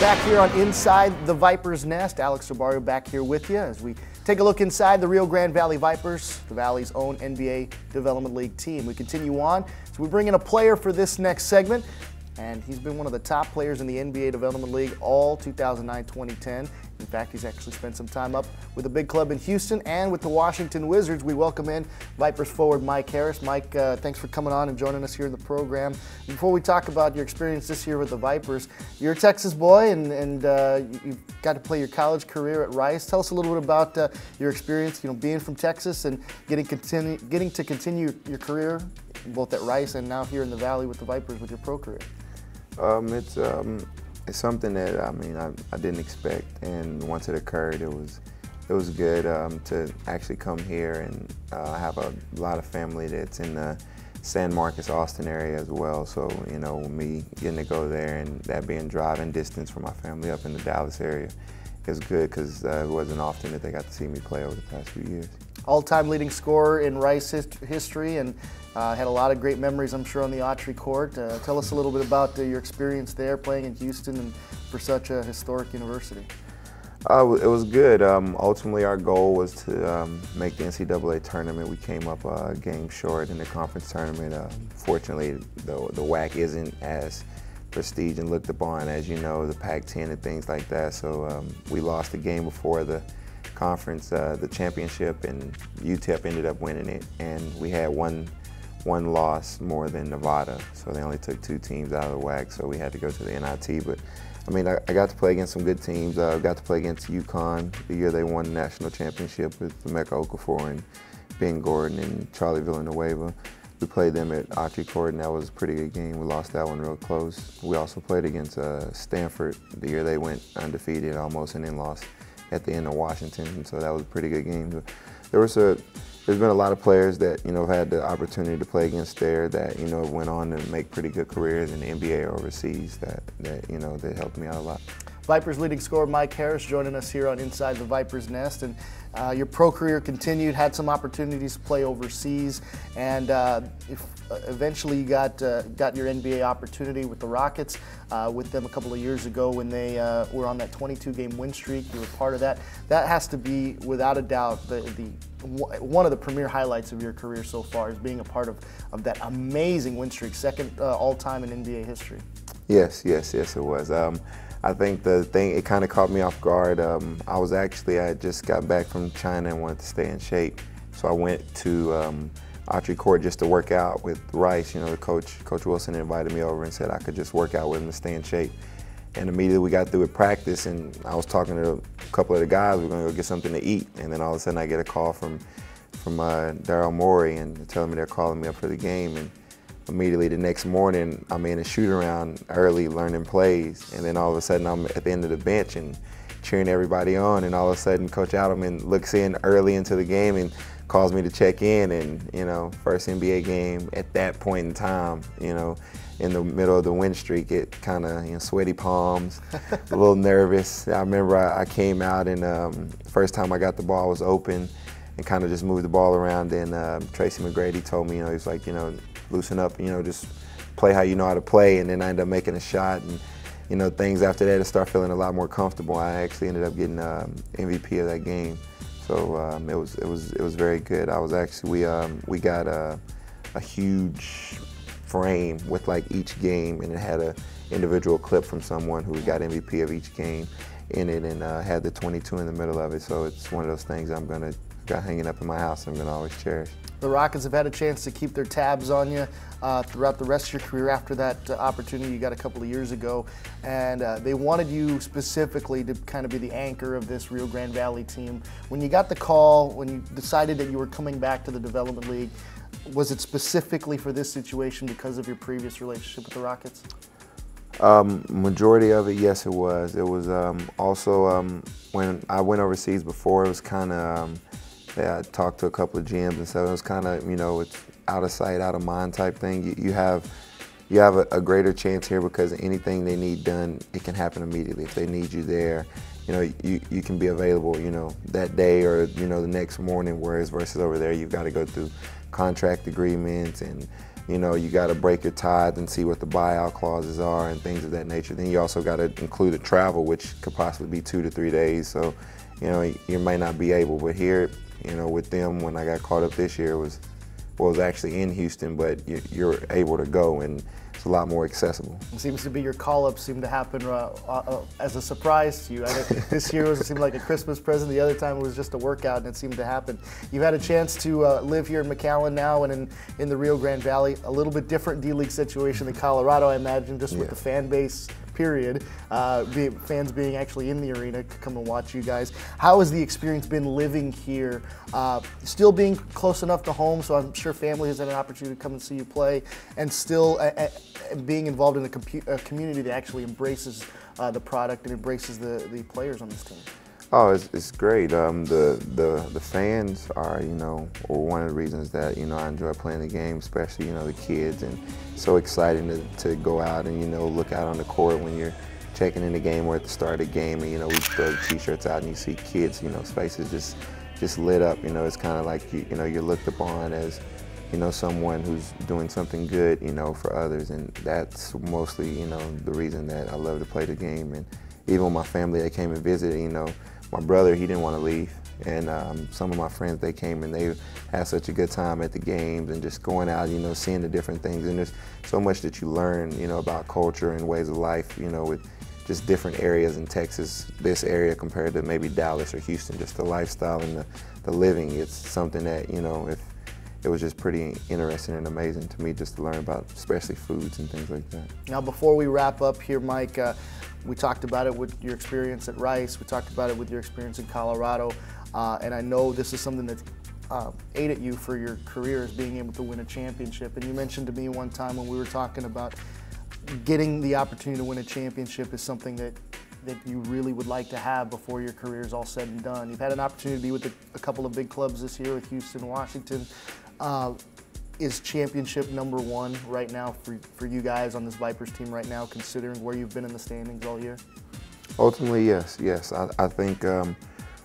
Back here on Inside the Vipers Nest, Alex Del Barrio back here with you as we take a look inside the Rio Grande Valley Vipers, the Valley's own NBA Development League team. We continue on, so we bring in a player for this next segment, and he's been one of the top players in the NBA Development League all 2009-2010. In fact, he's actually spent some time up with a big club in Houston and with the Washington Wizards. We welcome in Vipers forward Mike Harris. Mike, thanks for coming on and joining us here in the program. Before we talk about your experience this year with the Vipers, you're a Texas boy and you've got to play your college career at Rice. Tell us a little bit about your experience, being from Texas and getting to continue your career both at Rice and now here in the Valley with the Vipers with your pro career. It's something that I didn't expect, and once it occurred, it was good to actually come here, and I have a lot of family that's in the San Marcos, Austin area as well. So me getting to go there and that being driving distance from my family up in the Dallas area is good because it wasn't often that they got to see me play over the past few years. All-time leading scorer in Rice history, and had a lot of great memories, I'm sure, on the Autry court. Tell us a little bit about your experience there, playing in Houston and for such a historic university. It was good. Ultimately, our goal was to make the NCAA tournament. We came up a game short in the conference tournament. Fortunately, the WAC isn't as prestige and looked upon as the Pac-10 and things like that. So we lost the game before the conference, the championship, and UTEP ended up winning it. And we had one loss more than Nevada, so they only took 2 teams out of the WAC, so we had to go to the NIT. But I got to play against some good teams. I got to play against UConn the year they won the national championship with Emeka Okafor and Ben Gordon and Charlie Villanueva. We played them at Autry Court, and that was a pretty good game. We lost that one real close. We also played against Stanford the year they went undefeated almost and then lost at the end of Washington, and so that was a pretty good game. But there's been a lot of players that have had the opportunity to play against there that went on to make pretty good careers in the NBA or overseas that helped me out a lot. Vipers leading scorer Mike Harris joining us here on Inside the Vipers Nest, and your pro career continued, had some opportunities to play overseas, and eventually you got your NBA opportunity with the Rockets, with them a couple of years ago when they were on that 22-game win streak. You were part of that. That has to be, without a doubt, one of the premier highlights of your career so far, is being a part of that amazing win streak, second all-time in NBA history. Yes, it was. I think it kind of caught me off guard. I just got back from China and wanted to stay in shape. So I went to Autry Court just to work out with Rice. Coach Wilson invited me over and said I could just work out with him to stay in shape. And immediately we got through with practice, and I was talking to a couple of the guys. We're going to go get something to eat. And then all of a sudden I get a call from Daryl Morey and telling me they're calling me up for the game. And immediately the next morning, I'm in a shoot-around early learning plays, and then all of a sudden I'm at the end of the bench and cheering everybody on, and all of a sudden Coach Adelman looks in early into the game and calls me to check in, and first NBA game at that point in time, in the middle of the win streak, it kind of, sweaty palms, a little nervous. I remember I came out, and the first time I got the ball was open and kind of just moved the ball around, and Tracy McGrady told me, he was like, loosen up, just play how you know how to play, and then I ended up making a shot, and things after that to start feeling a lot more comfortable. I actually ended up getting MVP of that game, so it was very good. I was actually we got a huge frame with like each game, and it had a individual clip from someone who got MVP of each game in it, and had the 22 in the middle of it. So it's one of those things I'm gonna got hanging up in my house. I'm gonna always cherish. The Rockets have had a chance to keep their tabs on you throughout the rest of your career after that opportunity you got a couple of years ago, and they wanted you specifically to kind of be the anchor of this Rio Grande Valley team. When you got the call, when you decided that you were coming back to the Development League, was it specifically for this situation because of your previous relationship with the Rockets? Majority of it, yes, it was. It was also when I went overseas before, it was kind of I talked to a couple of GMs and stuff. It was kind of, it's out of sight, out of mind type thing. You have a greater chance here because anything they need done, it can happen immediately. If they need you there, you can be available, that day or, the next morning, whereas versus over there, you've got to go through contract agreements and you know, you got to break your tithe and see what the buyout clauses are and things of that nature. Then you also got to include a travel, which could possibly be 2 to 3 days. So, you know, you may not be able. But here, you know, with them, when I got caught up this year, was actually in Houston, but you're able to go, and it's a lot more accessible. It seems to be your call-ups seem to happen as a surprise to you. This year it seemed like a Christmas present. The other time it was just a workout, and it seemed to happen. You've had a chance to live here in McAllen now and in the Rio Grande Valley. A little bit different D-League situation than Colorado, I imagine, just with the fan base. Period. Fans being actually in the arena to come and watch you guys. How has the experience been living here? Still being close enough to home, so I'm sure family has had an opportunity to come and see you play, and still being involved in a community that actually embraces the product and embraces the players on this team. Oh, it's great. The fans are, you know, one of the reasons that, you know, I enjoy playing the game, especially, you know, the kids, and so exciting to go out and, you know, look out on the court when you're checking in the game or at the start of the game, and, you know, we throw the t-shirts out and you see kids, you know, faces just lit up. You know, it's kind of like, you know, you're looked upon as, you know, someone who's doing something good, you know, for others, and that's mostly, you know, the reason that I love to play the game. And even with my family, they came and visited, you know, my brother, he didn't want to leave, and some of my friends, they came and they had such a good time at the games and just going out, you know, seeing the different things. And there's so much that you learn, you know, about culture and ways of life, you know, with just different areas in Texas, this area compared to maybe Dallas or Houston, just the lifestyle and the living. It's something that, you know, it was just pretty interesting and amazing to me just to learn about, especially foods and things like that. Now, before we wrap up here, Mike, we talked about it with your experience at Rice. We talked about it with your experience in Colorado. And I know this is something that aided you for your career, is being able to win a championship. And you mentioned to me one time when we were talking about getting the opportunity to win a championship is something that you really would like to have before your career is all said and done. You've had an opportunity to be with a couple of big clubs this year with Houston and Washington. Is championship #1 right now for you guys on this Vipers team right now, considering where you've been in the standings all year? Ultimately, yes. I think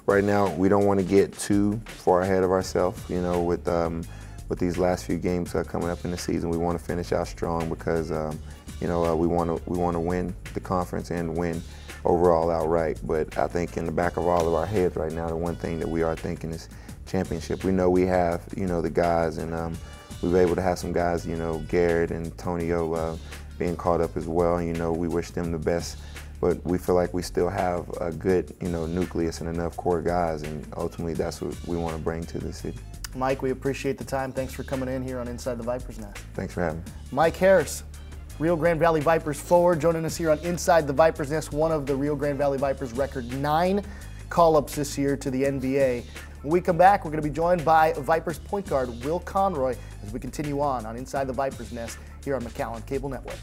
right now we don't want to get too far ahead of ourselves. You know, with these last few games coming up in the season, we want to finish out strong because you know, we want to win the conference and win overall outright. But I think in the back of all of our heads right now, the one thing that we are thinking is championship. We know we have, you know, the guys, and we've been able to have some guys, you know, Garrett and Antonio being caught up as well. You know, we wish them the best, but we feel like we still have a good, you know, nucleus and enough core guys, and ultimately that's what we want to bring to the city. Mike, we appreciate the time. Thanks for coming in here on Inside the Vipers Nest. Thanks for having me. Mike Harris, Rio Grande Valley Vipers forward, joining us here on Inside the Vipers Nest, one of the Rio Grande Valley Vipers' record 9 call-ups this year to the NBA. When we come back, we're going to be joined by Vipers point guard Will Conroy as we continue on Inside the Vipers Nest here on McAllen Cable Network.